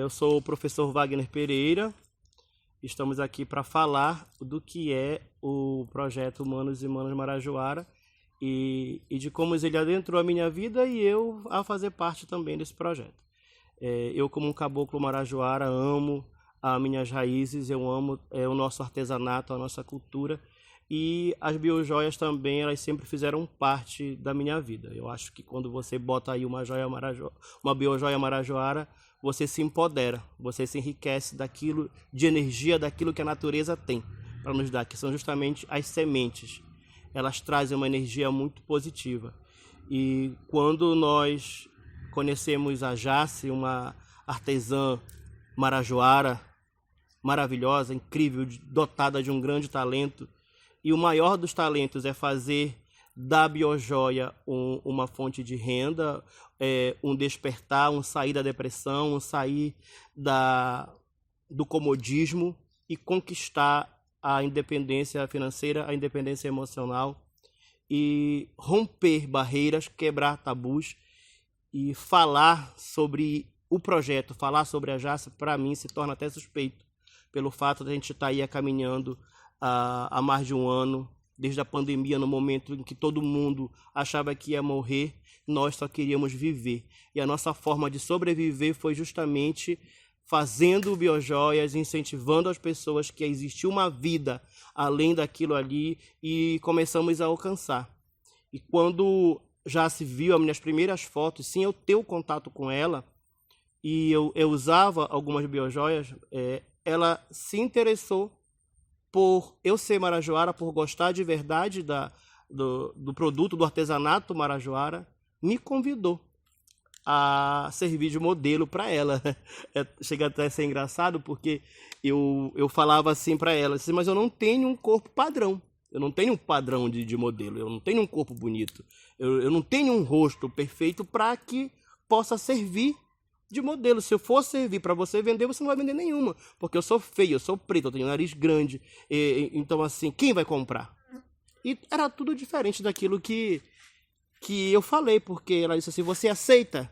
Eu sou o professor Wagner Pereira. Estamos aqui para falar do que é o projeto Humanos e Humanas Marajoara e de como ele adentrou a minha vida e eu a fazer parte também desse projeto. Eu, como um caboclo marajoara, amo as minhas raízes, eu amo o nosso artesanato, a nossa cultura, e as biojoias também, elas sempre fizeram parte da minha vida. Eu acho que quando você bota aí uma biojoia marajoara, você se empodera, você se enriquece daquilo, de energia, daquilo que a natureza tem para nos dar, que são justamente as sementes. Elas trazem uma energia muito positiva. E quando nós conhecemos a Jace, uma artesã marajoara, maravilhosa, incrível, dotada de um grande talento, e o maior dos talentos é fazer da biojoia uma fonte de renda, um despertar, um sair da depressão, um sair do comodismo e conquistar a independência financeira, a independência emocional e romper barreiras, quebrar tabus e falar sobre o projeto, falar sobre a Jace, para mim se torna até suspeito, pelo fato de a gente estar aí caminhando há mais de um ano, desde a pandemia, no momento em que todo mundo achava que ia morrer, nós só queríamos viver. E a nossa forma de sobreviver foi justamente fazendo biojoias, incentivando as pessoas que existia uma vida além daquilo ali e começamos a alcançar. E quando já se viu as minhas primeiras fotos, sem eu ter o contato com ela, e eu usava algumas biojoias, ela se interessou por eu ser marajoara, por gostar de verdade do produto, do artesanato marajoara, me convidou a servir de modelo para ela. Chega até a ser engraçado, porque eu falava assim para ela, assim, mas eu não tenho um corpo padrão, eu não tenho um padrão de modelo, eu não tenho um corpo bonito, eu não tenho um rosto perfeito para que possa servir de modelo. Se eu for servir para você vender, você não vai vender nenhuma, porque eu sou feio, eu sou preto, eu tenho nariz grande, então assim, quem vai comprar? E era tudo diferente daquilo que eu falei, porque ela disse assim, você aceita?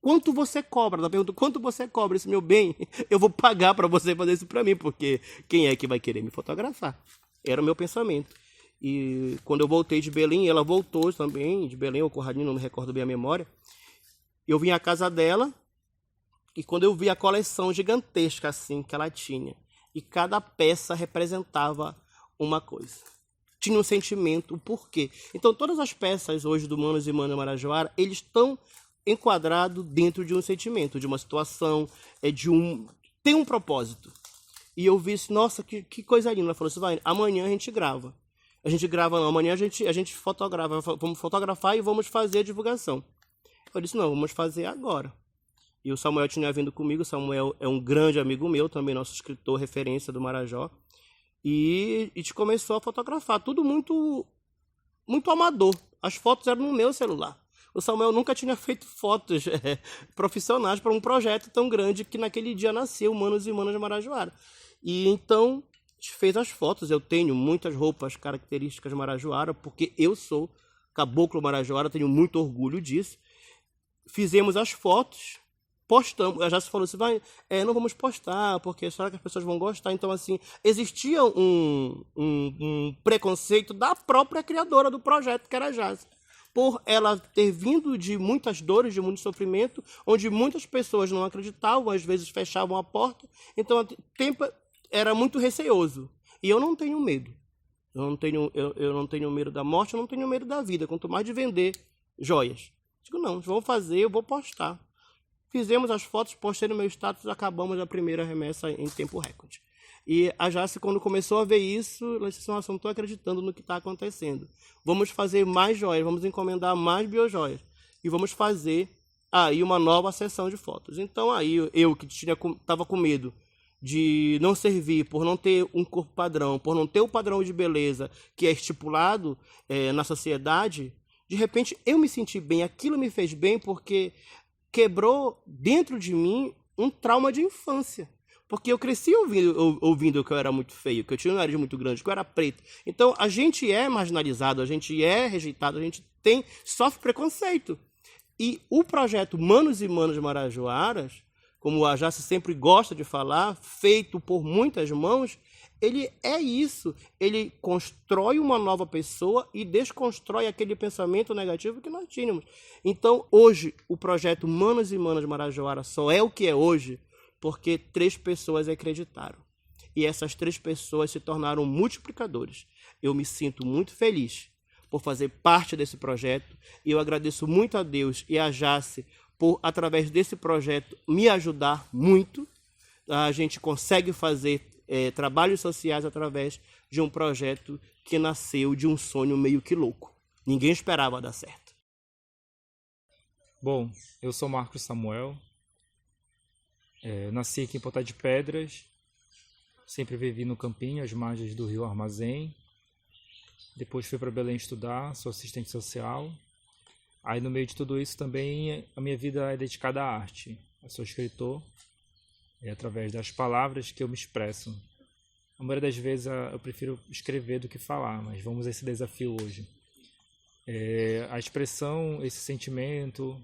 Quanto você cobra? Ela perguntou, quanto você cobra esse meu bem? Eu vou pagar para você fazer isso para mim, porque quem é que vai querer me fotografar? Era o meu pensamento. E quando eu voltei de Belém, ela voltou também, de Belém ou Corradinho, não me recordo bem a memória, eu vim à casa dela, e quando eu vi a coleção gigantesca assim que ela tinha, e cada peça representava uma coisa, tinha um sentimento, o porquê. Então todas as peças hoje do Humanos e Humanas Marajoara, eles estão enquadrados dentro de um sentimento, de uma situação, tem um propósito. E eu vi isso, nossa, que coisa linda. Ela falou assim, vai, amanhã a gente grava. A gente grava não, amanhã a gente fotografa, vamos fotografar e vamos fazer a divulgação. Eu disse, não, vamos fazer agora. E o Samuel tinha vindo comigo, o Samuel é um grande amigo meu, também nosso escritor, referência do Marajó. E a gente começou a fotografar, tudo muito, muito amador. As fotos eram no meu celular. O Samuel nunca tinha feito fotos profissionais para um projeto tão grande que naquele dia nasceu Humanos e Humanas Marajoara. E então, a gente fez as fotos, eu tenho muitas roupas características marajoara, porque eu sou caboclo marajoara, tenho muito orgulho disso. Fizemos as fotos, postamos, já se falou assim, não vamos postar, porque será que as pessoas vão gostar? Então, assim, existia um preconceito da própria criadora do projeto, que era a Jace, por ela ter vindo de muitas dores, de muito sofrimento, onde muitas pessoas não acreditavam, às vezes fechavam a porta, então o tempo era muito receoso. E eu não tenho medo. Eu não tenho medo da morte, eu não tenho medo da vida, quanto mais de vender joias. Digo, não, vamos fazer, eu vou postar. Fizemos as fotos, postei no meu status, acabamos a primeira remessa em tempo recorde. E a Jace, quando começou a ver isso, ela disse, nossa, não estou acreditando no que está acontecendo. Vamos fazer mais joias, vamos encomendar mais biojoias. E vamos fazer aí uma nova sessão de fotos. Então aí eu que estava com medo de não servir, por não ter um corpo padrão, por não ter o padrão de beleza que é estipulado na sociedade, de repente eu me senti bem, aquilo me fez bem porque quebrou dentro de mim um trauma de infância. Porque eu cresci ouvindo que eu era muito feio, que eu tinha um nariz muito grande, que eu era preto. Então, a gente é marginalizado, a gente é rejeitado, a gente sofre preconceito. E o projeto Humanos e Humanas Marajoaras como a Jace sempre gosta de falar, feito por muitas mãos, ele é isso. Ele constrói uma nova pessoa e desconstrói aquele pensamento negativo que nós tínhamos. Então, hoje, o projeto Manos e Manas Marajoara só é o que é hoje porque 3 pessoas acreditaram. E essas 3 pessoas se tornaram multiplicadores. Eu me sinto muito feliz por fazer parte desse projeto e eu agradeço muito a Deus e a Jace por, através desse projeto, me ajudar muito. A gente consegue fazer trabalhos sociais através de um projeto que nasceu de um sonho meio que louco. Ninguém esperava dar certo. Bom, eu sou Marcos Samuel, nasci aqui em Ponta de Pedras, sempre vivi no campinho, às margens do rio Armazém. Depois fui para Belém estudar, sou assistente social. Aí no meio de tudo isso também a minha vida é dedicada à arte. Eu sou escritor, é através das palavras que eu me expresso. A maioria das vezes eu prefiro escrever do que falar, mas vamos a esse desafio hoje. A expressão, esse sentimento,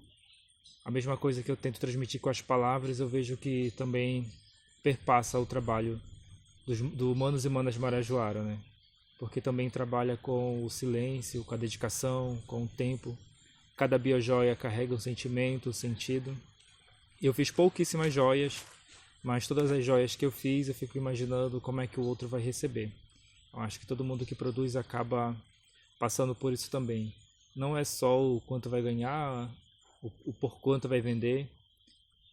a mesma coisa que eu tento transmitir com as palavras, eu vejo que também perpassa o trabalho do Manos e Manas Marajoara, né? Porque também trabalha com o silêncio, com a dedicação, com o tempo. Cada biojoia carrega um sentimento, um sentido. Eu fiz pouquíssimas joias, mas todas as joias que eu fiz, eu fico imaginando como é que o outro vai receber. Eu acho que todo mundo que produz acaba passando por isso também. Não é só o quanto vai ganhar, o por quanto vai vender,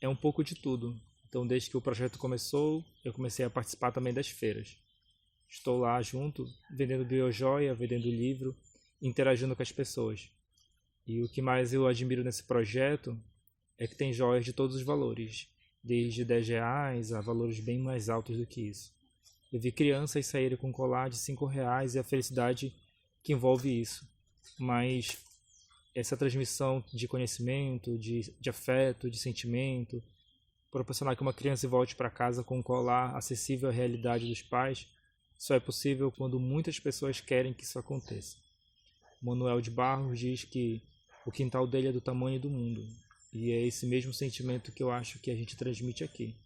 é um pouco de tudo. Então, desde que o projeto começou, eu comecei a participar também das feiras. Estou lá junto, vendendo biojoia, vendendo livro, interagindo com as pessoas. E o que mais eu admiro nesse projeto é que tem joias de todos os valores, desde R$10 a valores bem mais altos do que isso. Eu vi crianças saírem com colar de R$5 e a felicidade que envolve isso. Mas essa transmissão de conhecimento, de afeto, de sentimento, proporcionar que uma criança volte para casa com um colar acessível à realidade dos pais, só é possível quando muitas pessoas querem que isso aconteça. Manuel de Barros diz que o quintal dele é do tamanho do mundo. E é esse mesmo sentimento que eu acho que a gente transmite aqui.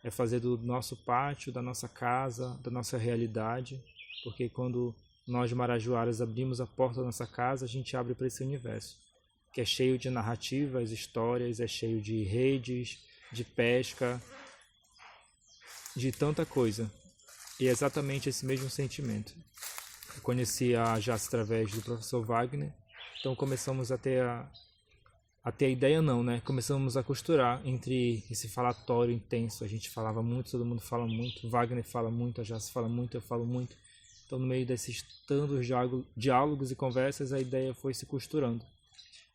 É fazer do nosso pátio, da nossa casa, da nossa realidade, porque quando nós marajoaras abrimos a porta da nossa casa, a gente abre para esse universo, que é cheio de narrativas, histórias, é cheio de redes, de pesca, de tanta coisa. E é exatamente esse mesmo sentimento. Eu conheci a Jace através do professor Wagner, então começamos a ter a ideia não, né? Começamos a costurar entre esse falatório intenso. A gente falava muito, todo mundo fala muito, Wagner fala muito, a Jace fala muito, eu falo muito. Então no meio desses tantos diálogos e conversas, a ideia foi se costurando.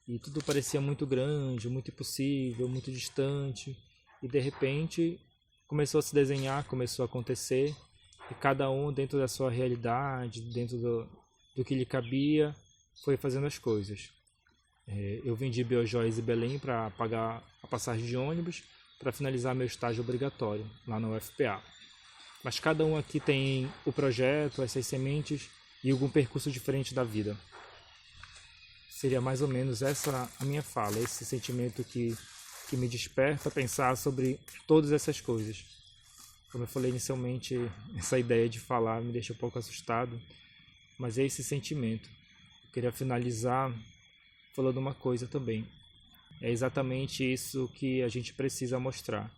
E tudo parecia muito grande, muito impossível, muito distante. E de repente começou a se desenhar, começou a acontecer. E cada um, dentro da sua realidade, dentro do que lhe cabia, foi fazendo as coisas. Eu vendi biojoias em Belém para pagar a passagem de ônibus, para finalizar meu estágio obrigatório lá na UFPA. Mas cada um aqui tem o projeto, essas sementes e algum percurso diferente da vida. Seria mais ou menos essa a minha fala, esse sentimento que me desperta a pensar sobre todas essas coisas. Como eu falei inicialmente, essa ideia de falar me deixa um pouco assustado, mas é esse sentimento. Eu queria finalizar falando uma coisa também. É exatamente isso que a gente precisa mostrar.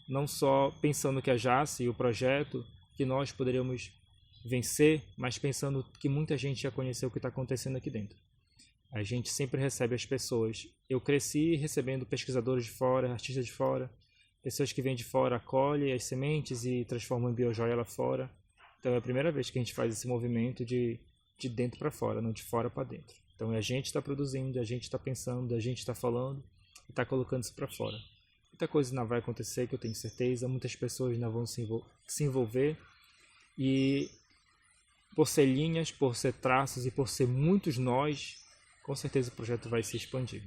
Não só pensando que a Jace e o projeto, que nós poderíamos vencer, mas pensando que muita gente já conheceu o que está acontecendo aqui dentro. A gente sempre recebe as pessoas. Eu cresci recebendo pesquisadores de fora, artistas de fora, pessoas que vêm de fora, acolhem as sementes e transformam em biojoia lá fora. Então é a primeira vez que a gente faz esse movimento de dentro para fora, não de fora para dentro. Então a gente está produzindo, a gente está pensando, a gente está falando e está colocando isso para fora. Muita coisa ainda vai acontecer, que eu tenho certeza, muitas pessoas ainda vão se envolver. E por ser linhas, por ser traços e por ser muitos nós, com certeza o projeto vai se expandir.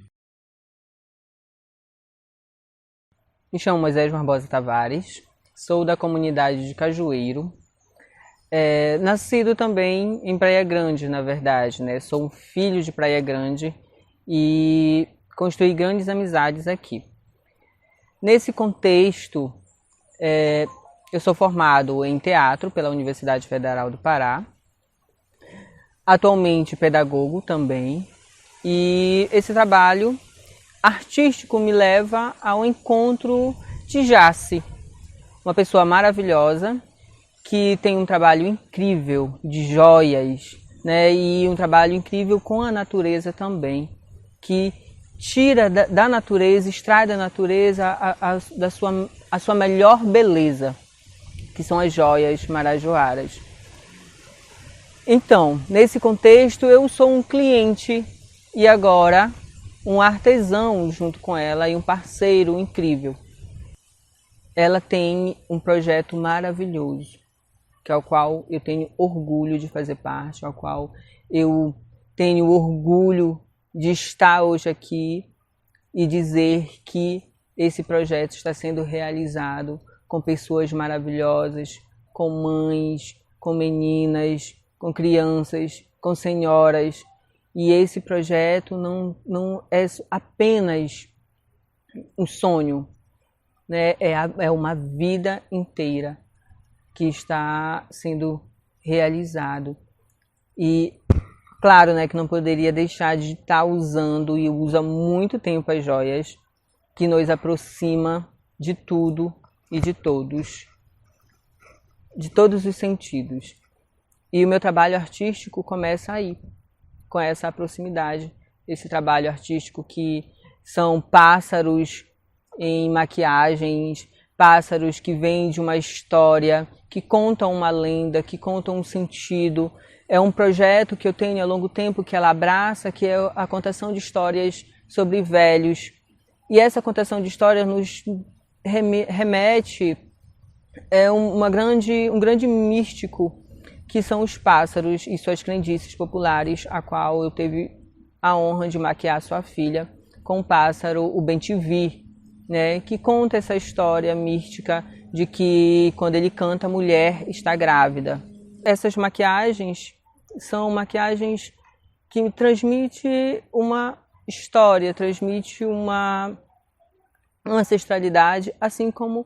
Me chamo Moisés Barbosa Tavares, sou da comunidade de Cajueiro, nascido também em Praia Grande, na verdade, né? Sou um filho de Praia Grande e construí grandes amizades aqui. Nesse contexto, eu sou formado em teatro pela Universidade Federal do Pará, atualmente pedagogo também, e esse trabalho artístico me leva ao encontro de Jace, uma pessoa maravilhosa que tem um trabalho incrível de joias, né, e um trabalho incrível com a natureza também, que tira da natureza, extrai da natureza a sua melhor beleza, que são as joias marajoaras. Então, nesse contexto, eu sou um cliente e agora um artesão junto com ela e um parceiro incrível. Ela tem um projeto maravilhoso, que é o qual eu tenho orgulho de fazer parte, ao qual eu tenho orgulho de estar hoje aqui e dizer que esse projeto está sendo realizado com pessoas maravilhosas, com mães, com meninas, com crianças, com senhoras. E esse projeto não é apenas um sonho, né? É uma vida inteira que está sendo realizado. E claro, né, que não poderia deixar de estar usando, e usa há muito tempo as joias, que nos aproxima de tudo e de todos os sentidos. E o meu trabalho artístico começa aí, com essa proximidade, esse trabalho artístico que são pássaros em maquiagens, pássaros que vêm de uma história, que contam uma lenda, que contam um sentido. É um projeto que eu tenho há longo tempo, que ela abraça, que é a contação de histórias sobre velhos. E essa contação de histórias nos remete um grande místico, que são os pássaros e suas crendices populares, a qual eu tive a honra de maquiar sua filha com o pássaro, o bem-te-vi, né, que conta essa história mística de que quando ele canta, a mulher está grávida. Essas maquiagens são maquiagens que transmitem uma história, transmite uma ancestralidade, assim como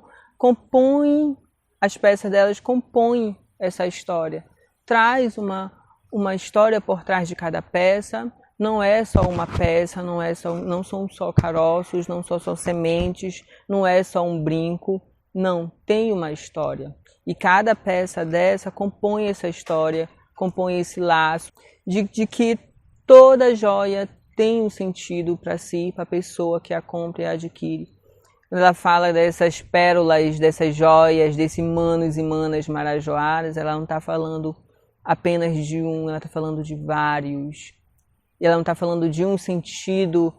as peças delas compõem essa história. Traz uma história por trás de cada peça. Não é só uma peça, não são só caroços, não são só sementes, não é só um brinco. Não, tem uma história. E cada peça dessa compõe essa história, compõe esse laço de que toda joia tem um sentido para si, para a pessoa que a compra e a adquire. Ela fala dessas pérolas, dessas joias, desses manos e manas marajoaras. Ela não está falando apenas de um, ela está falando de vários. E ela não está falando de um sentido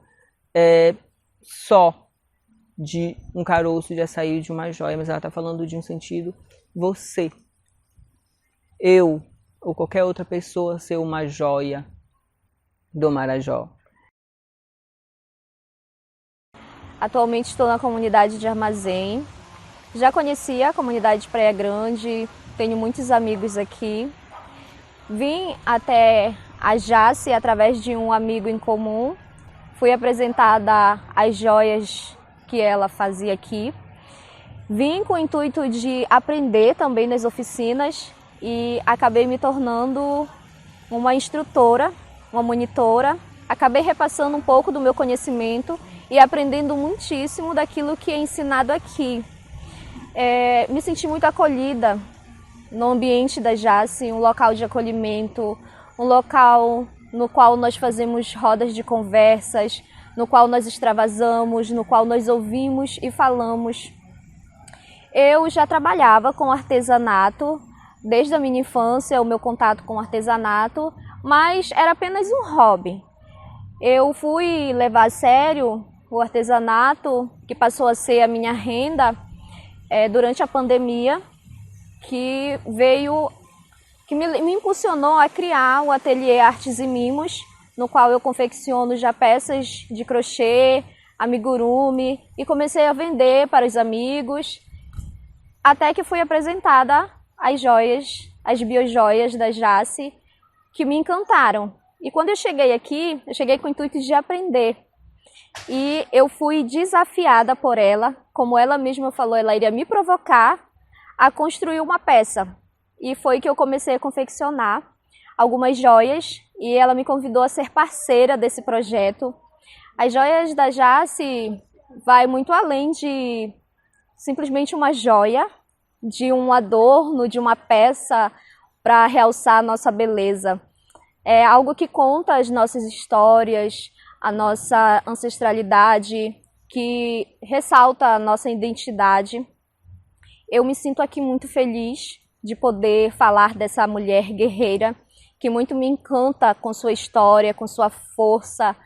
só de um caroço de açaí de uma joia, mas ela está falando de um sentido você, eu ou qualquer outra pessoa ser uma joia do Marajó. Atualmente estou na comunidade de Armazém. Já conhecia a comunidade de Praia Grande, tenho muitos amigos aqui. Vim até a Jace através de um amigo em comum. Fui apresentada as joias que ela fazia aqui. Vim com o intuito de aprender também nas oficinas e acabei me tornando uma instrutora, uma monitora. Acabei repassando um pouco do meu conhecimento e aprendendo muitíssimo daquilo que é ensinado aqui. Me senti muito acolhida no ambiente da Jace, um local de acolhimento, um local no qual nós fazemos rodas de conversas, no qual nós extravasamos, no qual nós ouvimos e falamos. Eu já trabalhava com artesanato, desde a minha infância, o meu contato com o artesanato, mas era apenas um hobby. Eu fui levar a sério o artesanato, que passou a ser a minha renda, durante a pandemia, que me impulsionou a criar o ateliê Artes e Mimos, no qual eu confecciono já peças de crochê, amigurumi, e comecei a vender para os amigos, até que fui apresentada as joias, as biojoias da Jace, que me encantaram. E quando eu cheguei aqui, eu cheguei com o intuito de aprender. e eu fui desafiada por ela, como ela mesma falou, ela iria me provocar a construir uma peça. E foi que eu comecei a confeccionar algumas joias e ela me convidou a ser parceira desse projeto. As joias da Jace vai muito além de simplesmente uma joia, de um adorno, de uma peça para realçar a nossa beleza. É algo que conta as nossas histórias, a nossa ancestralidade, que ressalta a nossa identidade. Eu me sinto aqui muito feliz de poder falar dessa mulher guerreira, que muito me encanta com sua história, com sua força,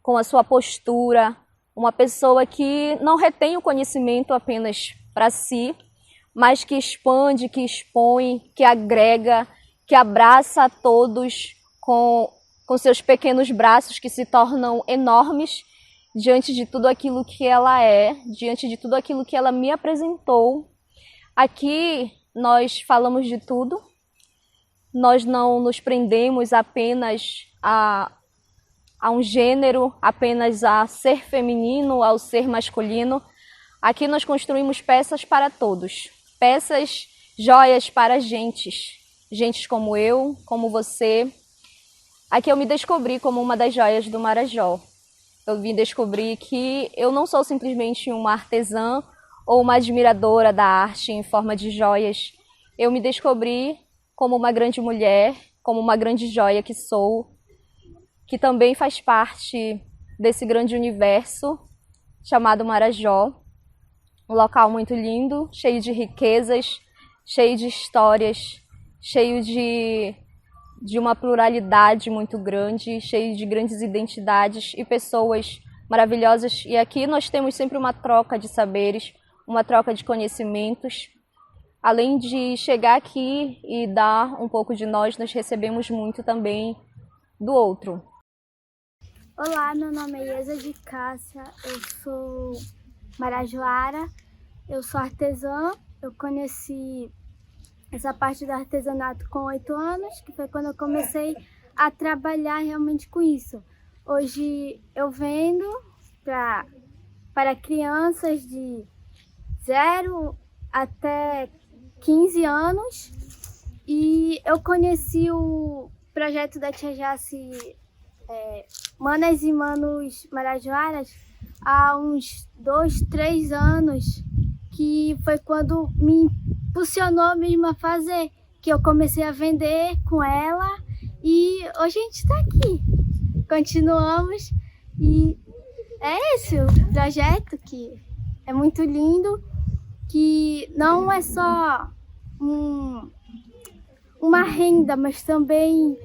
com a sua postura. Uma pessoa que não retém o conhecimento apenas para si, mas que expande, que expõe, que agrega, que abraça a todos com seus pequenos braços que se tornam enormes diante de tudo aquilo que ela é, diante de tudo aquilo que ela me apresentou. Aqui nós falamos de tudo, nós não nos prendemos apenas a um gênero, apenas a ser feminino, ao ser masculino. Aqui nós construímos peças para todos, peças, joias para gentes como eu, como você. Aqui eu me descobri como uma das joias do Marajó. Eu vim descobrir que eu não sou simplesmente uma artesã ou uma admiradora da arte em forma de joias. Eu me descobri como uma grande mulher, como uma grande joia que sou, que também faz parte desse grande universo chamado Marajó. Um local muito lindo, cheio de riquezas, cheio de histórias, cheio de uma pluralidade muito grande, cheio de grandes identidades e pessoas maravilhosas. E aqui nós temos sempre uma troca de saberes, uma troca de conhecimentos. Além de chegar aqui e dar um pouco de nós recebemos muito também do outro. Olá, meu nome é Iesa de Cássia, eu sou marajoara, eu sou artesã. Eu conheci essa parte do artesanato com 8 anos, que foi quando eu comecei a trabalhar realmente com isso. Hoje eu vendo para crianças de 0 até 15 anos e eu conheci o projeto da Tia Jace Manas e Manos Marajoaras há uns 2, 3 anos, que foi quando me impulsionou mesmo a fazer, que eu comecei a vender com ela e hoje a gente está aqui, continuamos e é esse o projeto que é muito lindo, que não é só uma renda, mas também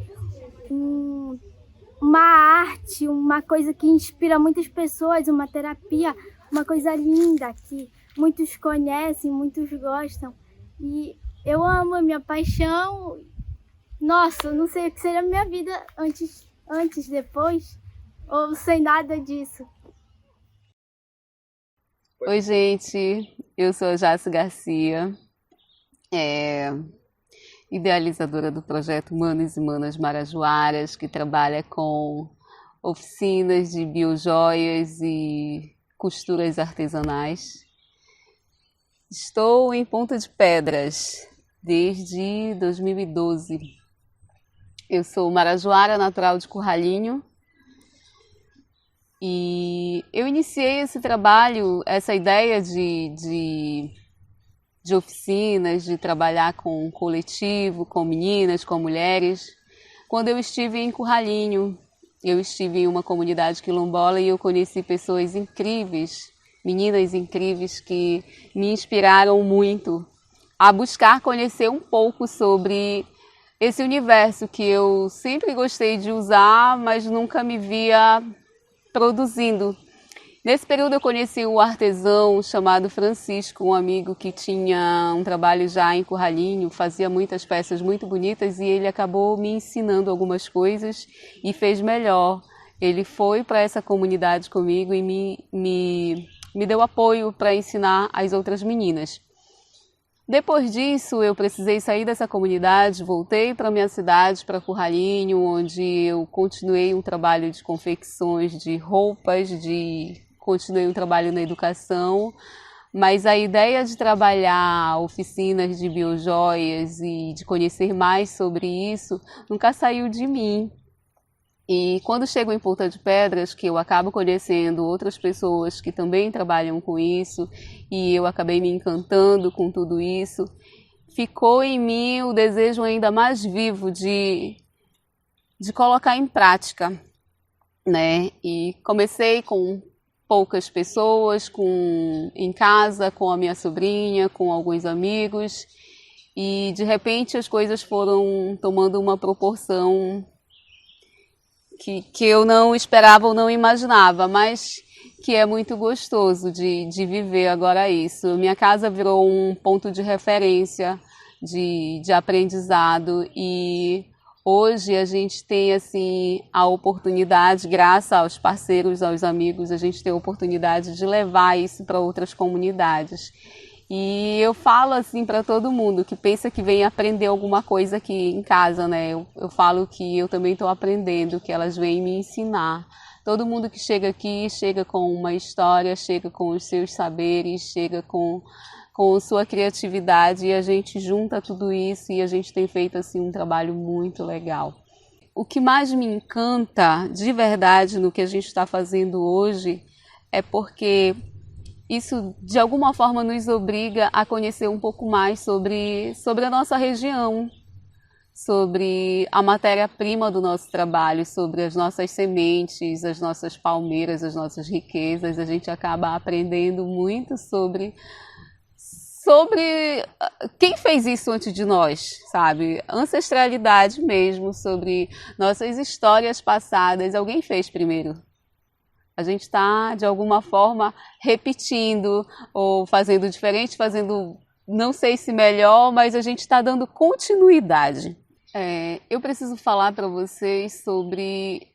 uma arte, uma coisa que inspira muitas pessoas, uma terapia, uma coisa linda que muitos conhecem, muitos gostam. E eu amo a minha paixão. Nossa, eu não sei o que seria a minha vida antes, depois, ou sem nada disso. Oi, gente, eu sou a Jace Garcia, idealizadora do projeto Manos e Manas Marajoaras, que trabalha com oficinas de biojoias e costuras artesanais. Estou em Ponta de Pedras desde 2012. Eu sou marajoara natural de Curralinho e eu iniciei esse trabalho, essa ideia de oficinas, de trabalhar com um coletivo, com meninas, com mulheres, quando eu estive em Curralinho. Eu estive em uma comunidade quilombola e eu conheci pessoas incríveis, meninas incríveis que me inspiraram muito a buscar conhecer um pouco sobre esse universo que eu sempre gostei de usar, mas nunca me via produzindo. Nesse período eu conheci um artesão chamado Francisco, um amigo que tinha um trabalho já em Curralinho, fazia muitas peças muito bonitas e ele acabou me ensinando algumas coisas e fez melhor. Ele foi para essa comunidade comigo e me deu apoio para ensinar as outras meninas. Depois disso, eu precisei sair dessa comunidade, voltei para minha cidade, para Curralinho, onde eu continuei um trabalho de confecções de roupas, continuei um trabalho na educação, mas a ideia de trabalhar oficinas de biojoias e de conhecer mais sobre isso nunca saiu de mim. E quando chego em Ponta de Pedras, que eu acabo conhecendo outras pessoas que também trabalham com isso, e eu acabei me encantando com tudo isso, ficou em mim o desejo ainda mais vivo de colocar em prática, né? E comecei com poucas pessoas, em casa, com a minha sobrinha, com alguns amigos, e de repente as coisas foram tomando uma proporção que eu não esperava ou não imaginava, mas que é muito gostoso de viver agora isso. Minha casa virou um ponto de referência, de aprendizado, e hoje a gente tem assim a oportunidade, graças aos parceiros, aos amigos, a gente tem a oportunidade de levar isso para outras comunidades. E eu falo assim para todo mundo que pensa que vem aprender alguma coisa aqui em casa, né? Eu falo que eu também estou aprendendo, que elas vêm me ensinar. Todo mundo que chega aqui chega com uma história, chega com os seus saberes, chega com sua criatividade, e a gente junta tudo isso e a gente tem feito assim um trabalho muito legal. O que mais me encanta de verdade no que a gente está fazendo hoje é porque isso, de alguma forma, nos obriga a conhecer um pouco mais sobre a nossa região, sobre a matéria-prima do nosso trabalho, sobre as nossas sementes, as nossas palmeiras, as nossas riquezas. A gente acaba aprendendo muito sobre quem fez isso antes de nós, sabe? Ancestralidade mesmo, sobre nossas histórias passadas. Alguém fez primeiro. A gente está, de alguma forma, repetindo ou fazendo diferente, fazendo, não sei se melhor, mas a gente está dando continuidade. Eu preciso falar para vocês sobre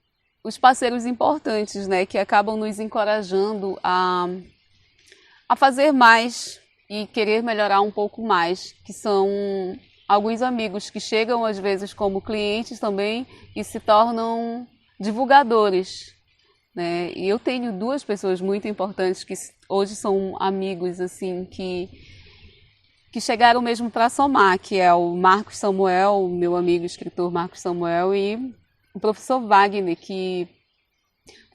os parceiros importantes, né, que acabam nos encorajando a fazer mais e querer melhorar um pouco mais, que são alguns amigos que chegam, às vezes, como clientes também e se tornam divulgadores, né? E eu tenho duas pessoas muito importantes que hoje são amigos assim que chegaram mesmo para somar, que é o Marcos Samuel, meu amigo escritor Marcos Samuel, e o professor Wagner, que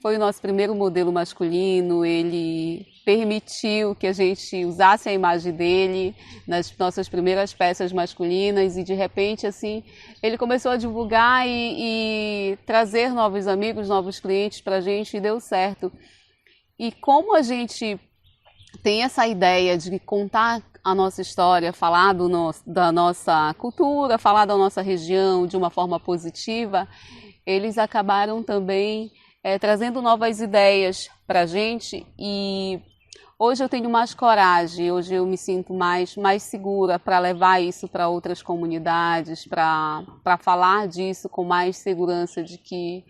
foi o nosso primeiro modelo masculino. Ele permitiu que a gente usasse a imagem dele nas nossas primeiras peças masculinas, e de repente assim ele começou a divulgar e trazer novos amigos, novos clientes para a gente, e deu certo. E como a gente tem essa ideia de contar a nossa história, falar da nossa cultura, falar da nossa região de uma forma positiva, eles acabaram também trazendo novas ideias para a gente, e hoje eu tenho mais coragem, hoje eu me sinto mais segura para levar isso para outras comunidades, para falar disso com mais segurança, de que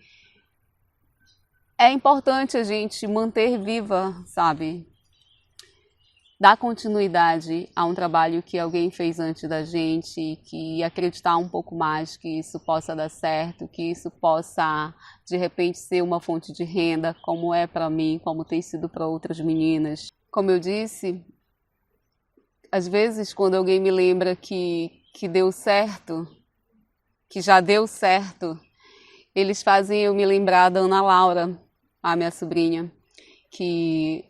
é importante a gente manter viva, sabe? Dar continuidade a um trabalho que alguém fez antes da gente, que acreditar um pouco mais que isso possa dar certo, que isso possa, de repente, ser uma fonte de renda, como é para mim, como tem sido para outras meninas. Como eu disse, às vezes, quando alguém me lembra que deu certo, que já deu certo, eles fazem eu me lembrar da Ana Laura, a minha sobrinha, que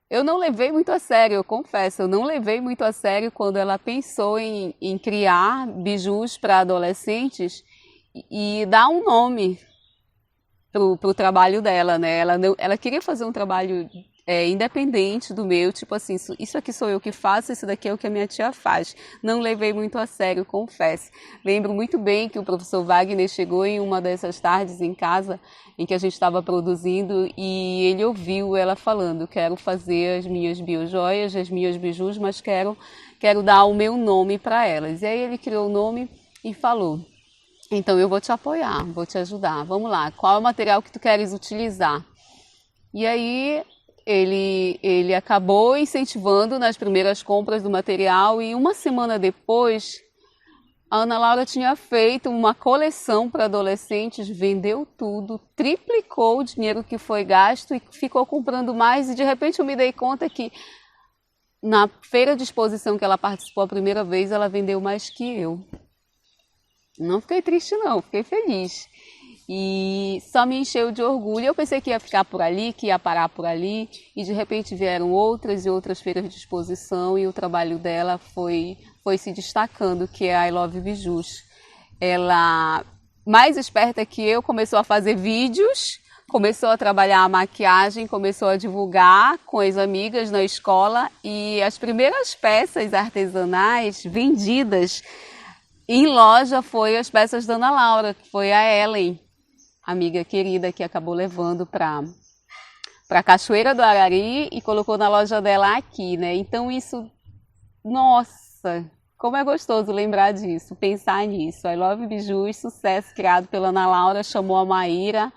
eu não levei muito a sério, eu confesso, eu não levei muito a sério quando ela pensou em criar bijus para adolescentes e dar um nome pro trabalho dela, né? Ela queria fazer um trabalho independente do meu, tipo assim, isso aqui sou eu que faço, isso daqui é o que a minha tia faz. Não levei muito a sério, confesso. Lembro muito bem que o professor Wagner chegou em uma dessas tardes em casa, em que a gente estava produzindo, e ele ouviu ela falando: quero fazer as minhas biojoias, as minhas bijus, mas quero dar o meu nome para elas. E aí ele criou o nome e falou: então eu vou te apoiar, vou te ajudar, vamos lá, qual é o material que tu queres utilizar? E aí ele acabou incentivando nas primeiras compras do material e uma semana depois a Ana Laura tinha feito uma coleção para adolescentes, vendeu tudo, triplicou o dinheiro que foi gasto e ficou comprando mais. E de repente eu me dei conta que na feira de exposição que ela participou a primeira vez, ela vendeu mais que eu. Não fiquei triste não, fiquei feliz. E só me encheu de orgulho. Eu pensei que ia ficar por ali, que ia parar por ali. E de repente vieram outras e outras feiras de exposição e o trabalho dela foi se destacando, que é a I Love Bijus. Ela, mais esperta que eu, começou a fazer vídeos, começou a trabalhar a maquiagem, começou a divulgar com as amigas na escola. E as primeiras peças artesanais vendidas em loja foi as peças da Ana Laura, que foi a Ellen, amiga querida, que acabou levando para Cachoeira do Arari e colocou na loja dela aqui, né? Então isso, nossa, como é gostoso lembrar disso, pensar nisso. I Love Bijus, sucesso criado pela Ana Laura, chamou a Maíra,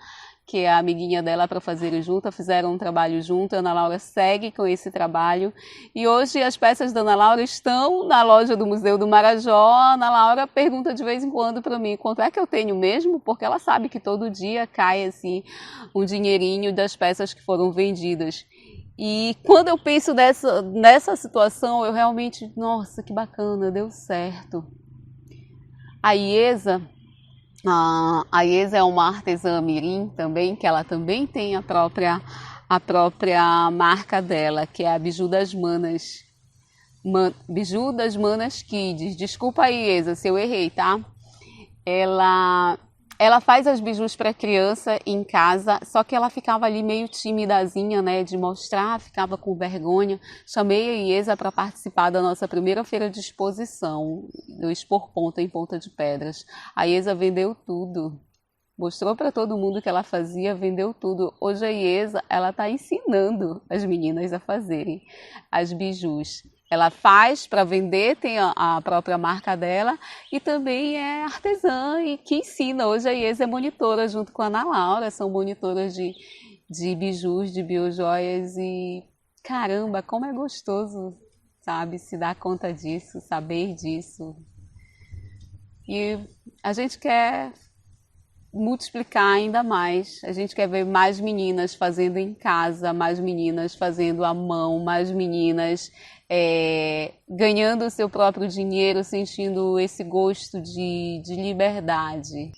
que é a amiguinha dela, para fazerem junto, fizeram um trabalho junto. A Ana Laura segue com esse trabalho e hoje as peças da Ana Laura estão na loja do Museu do Marajó. A Ana Laura pergunta de vez em quando para mim quanto é que eu tenho mesmo, porque ela sabe que todo dia cai assim um dinheirinho das peças que foram vendidas. E quando eu penso nessa situação, eu realmente, nossa, que bacana, deu certo. A Iesa é uma artesã mirim também, que ela também tem a própria marca dela, que é a Biju das Manas. Biju das Manas Kids. Desculpa aí, Iesa, se eu errei, tá? Ela faz as bijus para criança em casa, só que ela ficava ali meio timidazinha, né, de mostrar, ficava com vergonha. Chamei a Iesa para participar da nossa primeira feira de exposição, do Expor Ponta, em Ponta de Pedras. A Iesa vendeu tudo, mostrou para todo mundo o que ela fazia, vendeu tudo. Hoje a Iesa, ela está ensinando as meninas a fazerem as bijus. Ela faz para vender, tem a própria marca dela e também é artesã e que ensina. Hoje a Iesa é monitora junto com a Ana Laura, são monitoras de bijus, de biojoias e caramba, como é gostoso, sabe, se dar conta disso, saber disso. E a gente quer multiplicar ainda mais, a gente quer ver mais meninas fazendo em casa, mais meninas fazendo à mão, mais meninas ganhando o seu próprio dinheiro, sentindo esse gosto de liberdade.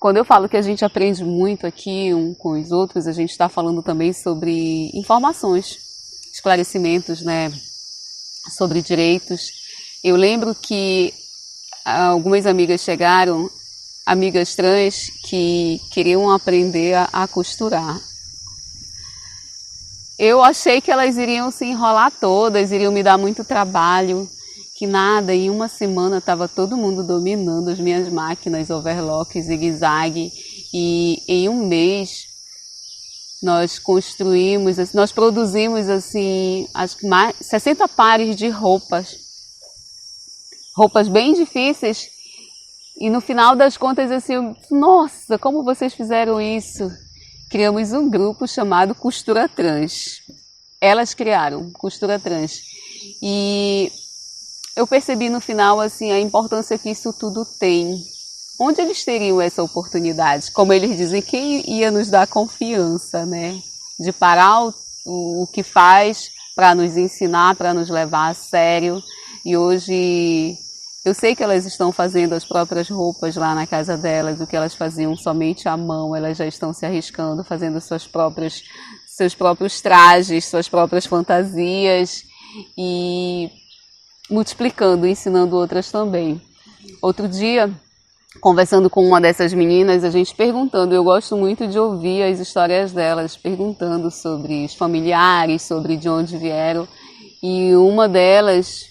Quando eu falo que a gente aprende muito aqui com os outros, a gente está falando também sobre informações, esclarecimentos, né, sobre direitos. Eu lembro que algumas amigas chegaram, amigas trans, que queriam aprender a costurar. Eu achei que elas iriam se enrolar todas, iriam me dar muito trabalho, que nada, em uma semana estava todo mundo dominando as minhas máquinas, overlock, zigue-zague, e em um mês nós produzimos assim, acho que mais 60 pares de roupas bem difíceis, e no final das contas assim, nossa, como vocês fizeram isso? Criamos um grupo chamado Costura Trans. Elas criaram Costura Trans. E eu percebi no final assim, a importância que isso tudo tem. Onde eles teriam essa oportunidade? Como eles dizem, quem ia nos dar confiança, né? De parar o que faz para nos ensinar, para nos levar a sério. E hoje eu sei que elas estão fazendo as próprias roupas lá na casa delas, o que elas faziam somente à mão, elas já estão se arriscando, fazendo seus próprios trajes, suas próprias fantasias e multiplicando, ensinando outras também. Outro dia, conversando com uma dessas meninas, a gente perguntando, eu gosto muito de ouvir as histórias delas, perguntando sobre os familiares, sobre de onde vieram, e uma delas...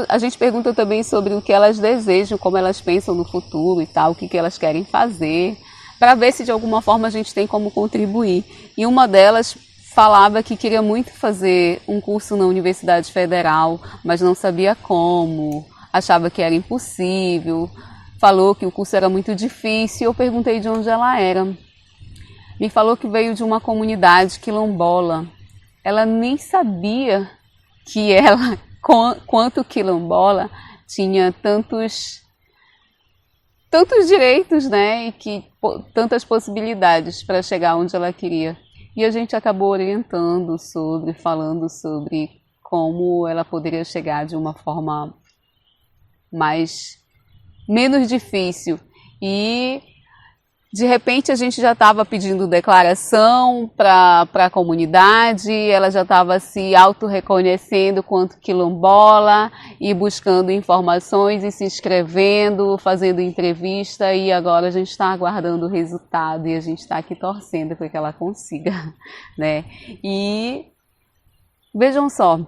a gente pergunta também sobre o que elas desejam, como elas pensam no futuro e tal, o que elas querem fazer, para ver se de alguma forma a gente tem como contribuir. E uma delas falava que queria muito fazer um curso na Universidade Federal, mas não sabia como, achava que era impossível, falou que o curso era muito difícil, e eu perguntei de onde ela era. me falou que veio de uma comunidade quilombola. Ela nem sabia que ela, quanto quilombola, tinha tantos direitos, né, e tantas possibilidades para chegar onde ela queria. E a gente acabou orientando falando sobre como ela poderia chegar de uma forma menos difícil. E de repente a gente já estava pedindo declaração para a comunidade, ela já estava se auto-reconhecendo quanto quilombola e buscando informações e se inscrevendo, fazendo entrevista, e agora a gente está aguardando o resultado e a gente está aqui torcendo para que ela consiga, né? E vejam só,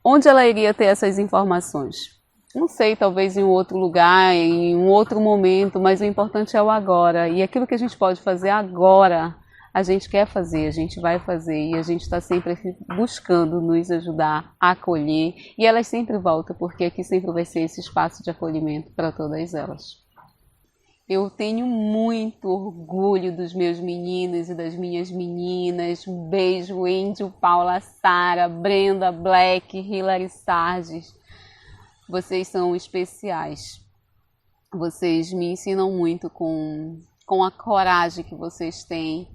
onde ela iria ter essas informações? Não sei, talvez em um outro lugar, em um outro momento, mas o importante é o agora. E aquilo que a gente pode fazer agora, a gente quer fazer, a gente vai fazer. E a gente está sempre buscando nos ajudar a acolher. E elas sempre voltam, porque aqui sempre vai ser esse espaço de acolhimento para todas elas. Eu tenho muito orgulho dos meus meninos e das minhas meninas. Um beijo, Índio, Paula, Sara, Brenda, Black, Hilary Sarges. Vocês são especiais. Vocês me ensinam muito com a coragem que vocês têm.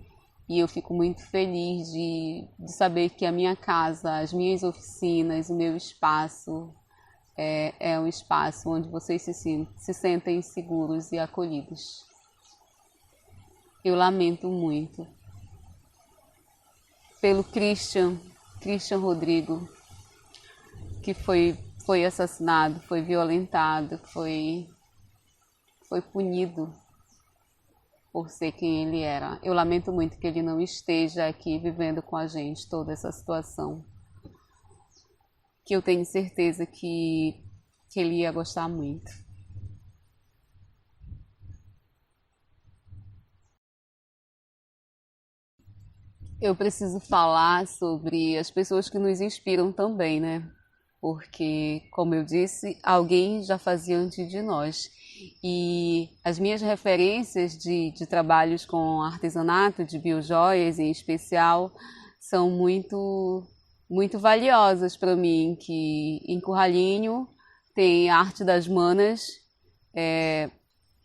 E eu fico muito feliz de saber que a minha casa, as minhas oficinas, o meu espaço é um espaço onde vocês se sentem seguros e acolhidos. Eu lamento muito pelo Christian Rodrigo, que foi assassinado, foi violentado, foi punido por ser quem ele era. Eu lamento muito que ele não esteja aqui vivendo com a gente toda essa situação, que eu tenho certeza que ele ia gostar muito. Eu preciso falar sobre as pessoas que nos inspiram também, né? Porque, como eu disse, alguém já fazia antes de nós. E as minhas referências de trabalhos com artesanato, de biojoias em especial, são muito valiosas para mim, que em Curralinho tem a Arte das Manas.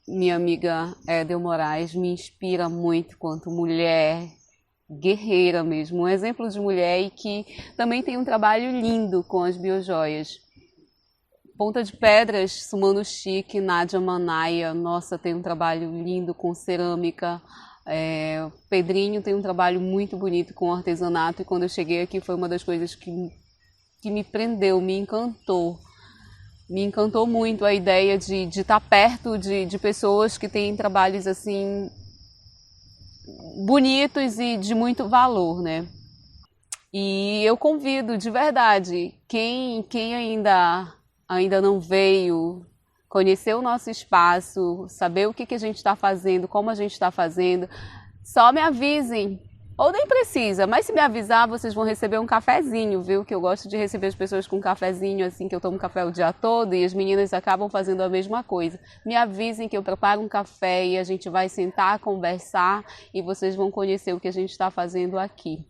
Minha amiga Edel Moraes me inspira muito quanto mulher, guerreira mesmo, um exemplo de mulher, e que também tem um trabalho lindo com as biojoias. Ponta de Pedras, Sumano Chique, Nádia Manaia, nossa, tem um trabalho lindo com cerâmica. Pedrinho tem um trabalho muito bonito com artesanato, e quando eu cheguei aqui foi uma das coisas que me prendeu, me encantou. Me encantou muito a ideia de estar perto de pessoas que têm trabalhos assim bonitos e de muito valor, né? E eu convido de verdade quem ainda não veio conhecer o nosso espaço, saber o que a gente está fazendo, como a gente está fazendo, só me avisem. Ou nem precisa, mas se me avisar, vocês vão receber um cafezinho, viu? Que eu gosto de receber as pessoas com um cafezinho, assim, que eu tomo café o dia todo, e as meninas acabam fazendo a mesma coisa. Me avisem que eu preparo um café e a gente vai sentar, conversar, e vocês vão conhecer o que a gente está fazendo aqui.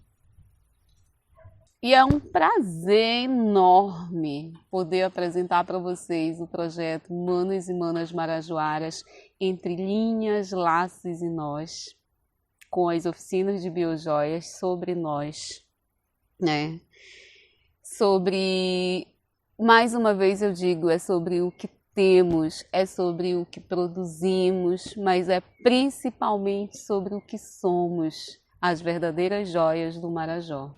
E é um prazer enorme poder apresentar para vocês o projeto Manos e Manas Marajoaras, Entre Linhas, Laços e Nós, com as oficinas de biojoias sobre nós, né? Sobre, mais uma vez eu digo, é sobre o que temos, é sobre o que produzimos, mas é principalmente sobre o que somos, as verdadeiras joias do Marajó.